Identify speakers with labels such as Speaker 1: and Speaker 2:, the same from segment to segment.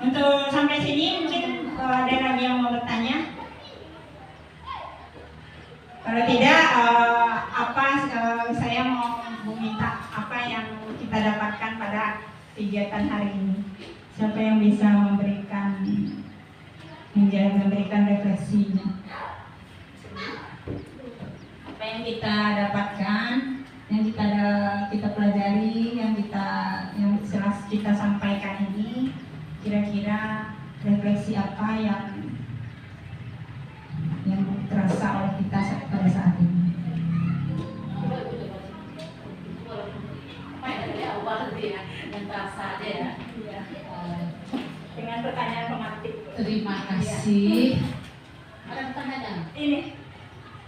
Speaker 1: Untuk sampai sini mungkin ada lagi yang mau bertanya? Kalau tidak, saya mau meminta apa yang kita dapatkan pada kegiatan hari ini. Siapa yang bisa memberikan refleksinya? Apa yang kita dapatkan, yang kita pelajari, yang kita sampaikan ini, kira-kira refleksi apa yang terasa oleh kita pada saat ini?
Speaker 2: Yang terasa aja ya.
Speaker 1: Dengan pertanyaan pemantik.
Speaker 2: Terima kasih. Ada pertanyaan?
Speaker 1: Ini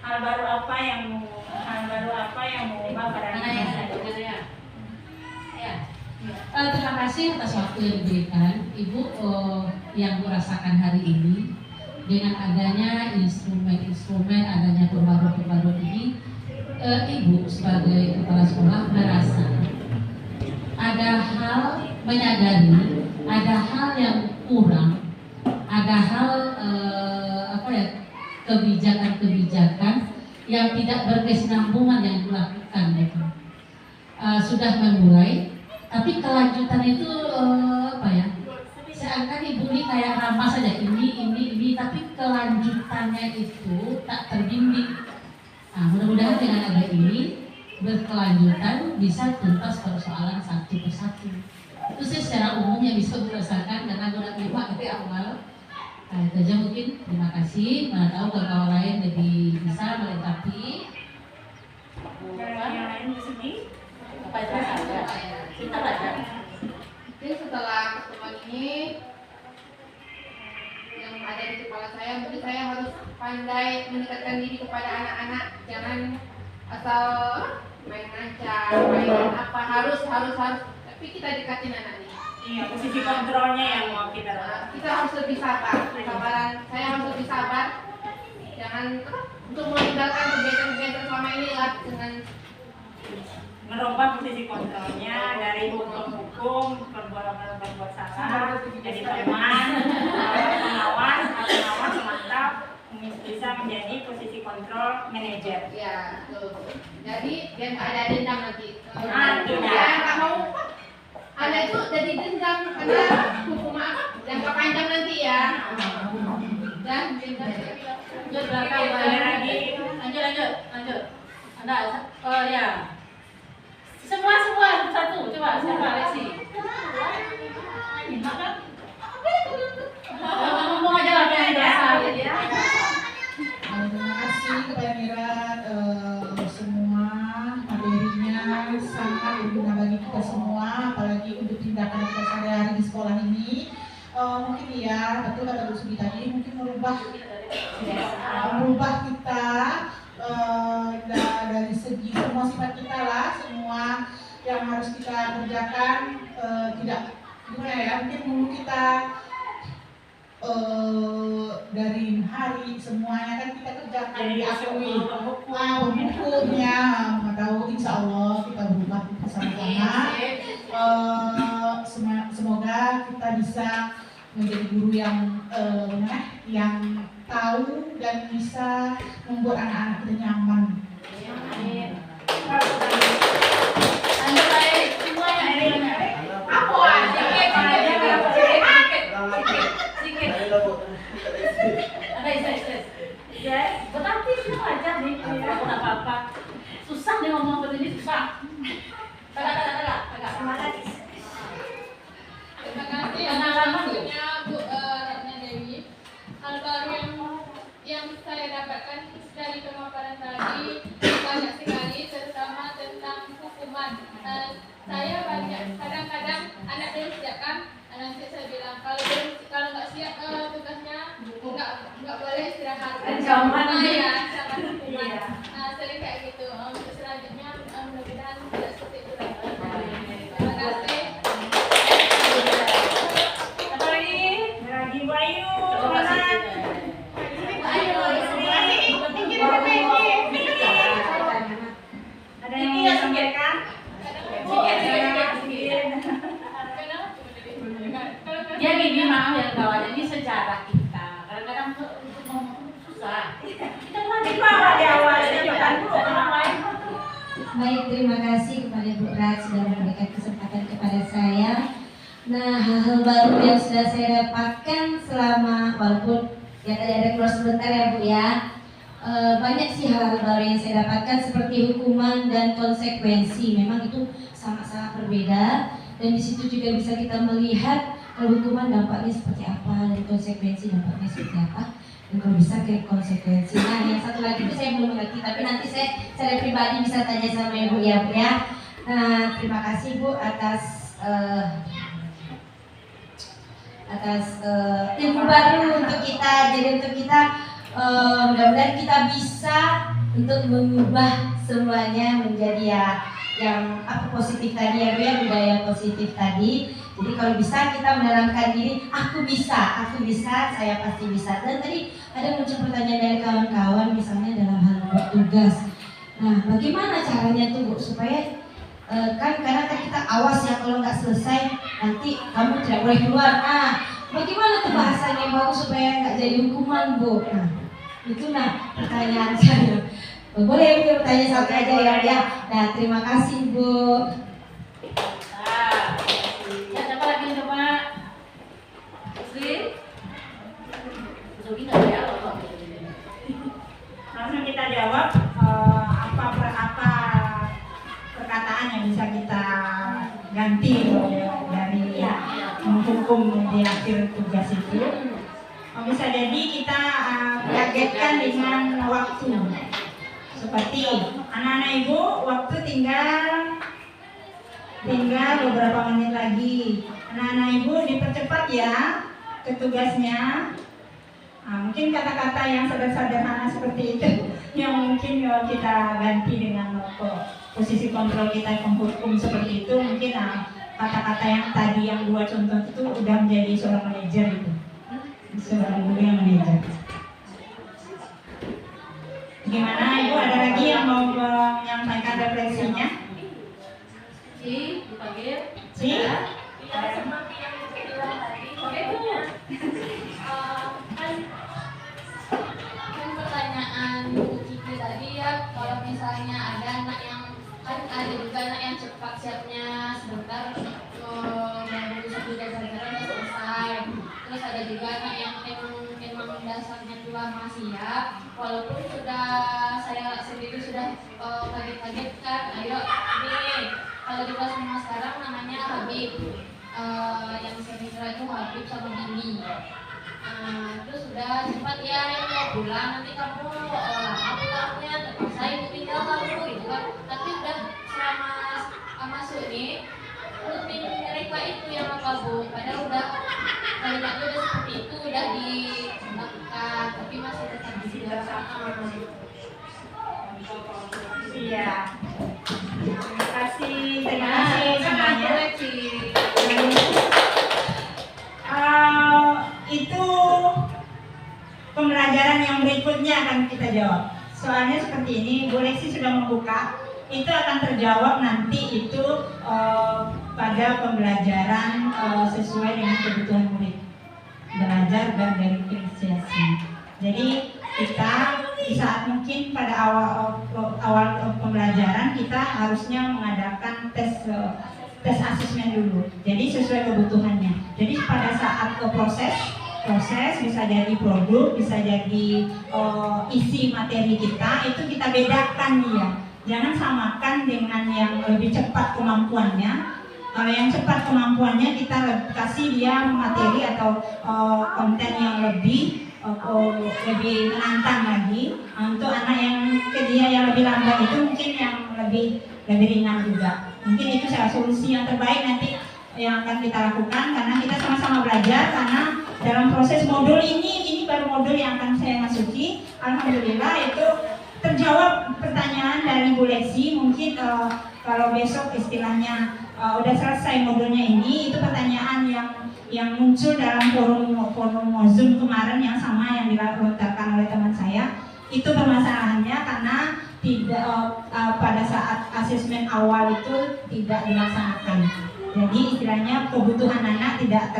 Speaker 1: hal baru apa yang mau ubah pada
Speaker 2: ya. Terima kasih atas waktu yang diberikan Ibu. Yang merasakan hari ini dengan adanya instrumen adanya pembaru ini, Ibu sebagai kepala sekolah merasa ada hal, menyadari ada hal yang kurang, ada hal kebijakan-kebijakan yang tidak berkesinambungan yang dilakukan gitu. Sudah memulai, tapi kelanjutan itu seakan Ibu ini kayak ramah saja ini, tapi kelanjutannya itu tak terbimbing. Mudah-mudahan dengan ada ini berkelanjutan bisa tuntas persoalan satu persatu. Itu sih secara umum yang bisa merasakan karena aku udah terima dari awal. Itu aja mungkin. Terima kasih. Mana tahu kawan-kawan lain lebih bisa melengkapi.
Speaker 1: yang lain di sini.
Speaker 2: Apa aja saja. Kita baca.
Speaker 3: Mungkin setelah pertemuan ini yang ada di kepala saya, mungkin saya harus pandai mendekatkan diri kepada anak-anak. Jangan asal main ancam, main apa, harus. Tapi kita dekatin anaknya.
Speaker 1: Iya, posisi kontrolnya yang mau kita lakukan.
Speaker 3: Kita harus lebih sabar. Saya harus lebih sabar. Jangan untuk meninggalkan kegiatan-kegiatan selama ini lah dengan
Speaker 1: merubah posisi kontrolnya dari hukum berbuat salah jadi teman, pengawas mantap bisa menjadi posisi kontrol manajer.
Speaker 3: ya, betul. Jadi biar nggak ada dendam nanti.
Speaker 1: Tentunya.
Speaker 3: Nggak mau ada itu jadi dendam karena hukum apa jangka panjang nanti ya. Dan dendam.
Speaker 2: Lanjut belakang lagi. Lanjut. Anda, ya. Semua satu. Coba siapa Lexi? Ngomong aja lah yang biasa ya.
Speaker 4: Terima kasih kepada Mira, semua materinya sangat berguna bagi kita semua, apalagi untuk tindakan kita sehari-hari di sekolah ini. Mungkin ya, betul kata Bu Sugi tadi, mungkin merubah kita dari segi semua sifat kita lah, semua yang harus kita kerjakan tidak gimana ya, mungkin dulu kita dari hari semuanya kan kita kerjakan diakui bukunya, tahu insya Allah kita berubah bersama-sama. Semoga kita bisa menjadi guru yang tahu dan bisa membuat anak-anak kita nyaman.
Speaker 2: Lanjut baik semuanya. Sikit. Ada istri. Ya, berarti itu aja nih. Apa-apa. Susah nih ngomong seperti ini susah. Agak.
Speaker 3: Terima kasih anak-anaknya Bu Ratna Dewi. Hal baru yang saya dapatkan dari pemaparan tadi banyak sekali, terutama tentang hukuman. Saya banyak kadang-kadang anak belum siap kan, nanti saya bilang kalau nggak siap tugasnya nggak boleh istirahat.
Speaker 1: Ancaman
Speaker 3: ya, ancaman hukuman. Sering kayak gitu. Untuk selanjutnya mudah-mudahan tidak seperti itu lagi. Terima kasih.
Speaker 1: Apa lagi Bayu,
Speaker 2: Semangat.
Speaker 1: ada yang mau sampaikan?
Speaker 2: Sikit. Ya gini, maaf ya kawan, ini sejarah kita. Kadang-kadang untuk ngomong susah. Kita mulai
Speaker 1: Bawa di awal bukan Bu.
Speaker 2: orang lain.
Speaker 5: Baik, terima kasih kepada Bu Rat sudah memberikan kesempatan kepada saya. Nah, hal-hal baru yang sudah saya dapatkan selama, walaupun ya tadi ada keluar sebentar ya Bu ya, banyak sih hal-hal baru yang saya dapatkan seperti hukuman dan konsekuensi. Memang itu sangat-sangat berbeda, dan di situ juga bisa kita melihat kalau hukuman dampaknya seperti apa dan konsekuensi dampaknya seperti apa. Dan kalau bisa ke konsekuensi. Nah, yang satu lagi itu saya belum mengerti, tapi nanti saya secara pribadi bisa tanya sama Ibu ya, Bu ya. Nah, terima kasih Bu atas ilmu baru untuk kita. Jadi untuk kita mudah-mudahan kita bisa untuk mengubah semuanya menjadi ya yang apa positif tadi ya Bu ya, budaya positif tadi. Jadi kalau bisa kita menanamkan diri, aku bisa, saya pasti bisa. Dan tadi ada muncul pertanyaan dari kawan-kawan, misalnya dalam hal membuat tugas. Nah, bagaimana caranya tuh Bu supaya kan karena kan kita awas ya, kalau nggak selesai nanti kamu tidak boleh keluar. Nah, bagaimana tuh bahasanya yang bagus supaya nggak jadi hukuman Bu? Nah, itu pertanyaan saya. Boleh Bu bertanya satu aja ya. Nah, terima kasih Bu.
Speaker 2: Siapa lagi coba? Sri? Zogi nggak jawab.
Speaker 1: Langsung kita jawab apa perkataan yang bisa kita ganti dari menghukum di akhir tugas itu. Bisa jadi kita kagetkan dengan waktu. Seperti anak-anak Ibu, waktu tinggal beberapa menit lagi. Anak-anak Ibu dipercepat ya ke tugasnya. Mungkin kata-kata yang sederhana seperti itu yang mungkin kita ganti dengan posisi kontrol kita menghukum seperti itu. Mungkin kata-kata yang tadi yang 2 contoh itu udah menjadi seorang manajer itu, seorang guru yang manajer. Gimana Ibu, ada lagi yang mau menyampaikan refleksinya?
Speaker 2: Dipanggil.
Speaker 3: Ya, seperti yang dibilang tadi. Oke Bu. Kan pertanyaan Bu Cici tadi ya, kalau misalnya ada anak yang kan ada juga anak yang cepat siapnya sebentar baru satu pelajaran udah selesai. Terus ada juga anak yang emang dasarnya tua masih siap, walaupun saya sendiri sudah kaget-kaget kan, ayo nih kalau di kelas 5 sekarang namanya Habib, yang saya itu Habib sama Bini. Terus sudah cepat ya, yang mau pulang nanti kamu lama pulangnya, terpaksa ibu tinggal kamu gitu kan. Tapi udah selama masuk nih rutin mereka itu yang apa Bu, padahal udah kalimatnya udah seperti itu, udah dilakukan, tapi masih tetap dibiasakan.
Speaker 1: Iya. Terima kasih semuanya. Itu pembelajaran yang berikutnya akan kita jawab. Soalnya seperti ini, Bu Lexi sudah membuka. Itu akan terjawab nanti itu pada pembelajaran sesuai dengan kebutuhan murid, belajar dan berinisiasi. Jadi kita di saat mungkin pada awal pembelajaran kita harusnya mengadakan tes asesmen dulu. Jadi sesuai kebutuhannya. Jadi pada saat proses bisa jadi produk, bisa jadi isi materi kita, itu kita bedakan dia. Jangan samakan dengan yang lebih cepat kemampuannya. Kalau yang cepat kemampuannya kita kasih dia materi atau konten yang lebih menantang lagi. Untuk anak yang dia yang lebih lambat itu mungkin yang lebih ringan juga. Mungkin itu salah solusi yang terbaik nanti yang akan kita lakukan, karena kita sama-sama belajar. Karena dalam proses modul ini baru modul yang akan saya masuki. Alhamdulillah itu terjawab pertanyaan dari Bu Lexi. Mungkin kalau besok istilahnya udah selesai modulnya ini, itu pertanyaan yang muncul dalam forum Zoom kemarin yang sama yang dilontarkan oleh teman saya. Itu permasalahannya karena tidak pada saat asesmen awal itu tidak dilaksanakan. Jadi istilahnya kebutuhan anak tidak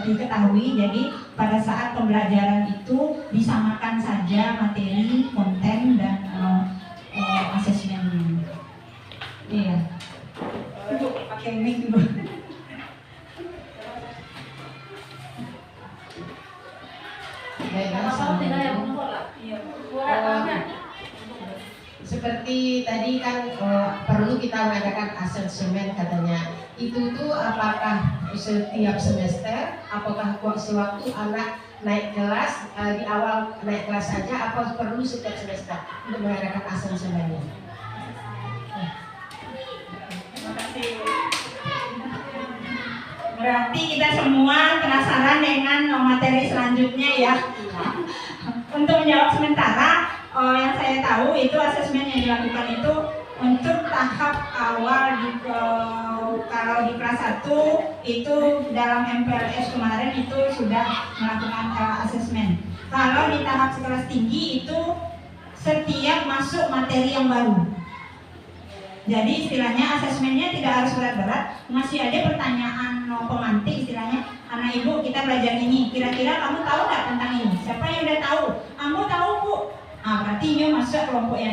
Speaker 1: diketahui. Jadi pada saat pembelajaran itu disamakan saja materi, konten dan asesmennya. Iya. Pakai mic dulu.
Speaker 6: Seperti tadi kan perlu kita mengadakan asesmen katanya. Itu tuh apakah setiap semester, apakah sewaktu anak naik kelas, di awal naik kelas saja, apa perlu setiap semester untuk mengadakan asesmennya?
Speaker 1: Terima kasih. Berarti kita semua penasaran dengan materi selanjutnya ya. Untuk menjawab sementara, yang saya tahu itu asesmen yang dilakukan itu untuk tahap awal kalau di kelas 1 itu dalam MPLS kemarin itu sudah melakukan asesmen. Kalau di tahap sekelas tinggi itu setiap masuk materi yang baru. Jadi istilahnya asesmennya tidak harus berat-berat, masih ada pertanyaan pemantik istilahnya, anak ibu kita belajar ini, kira-kira kamu tahu nggak tentang ini? Siapa yang udah tahu? Kamu tahu bu? Berarti ini masuk kelompok yang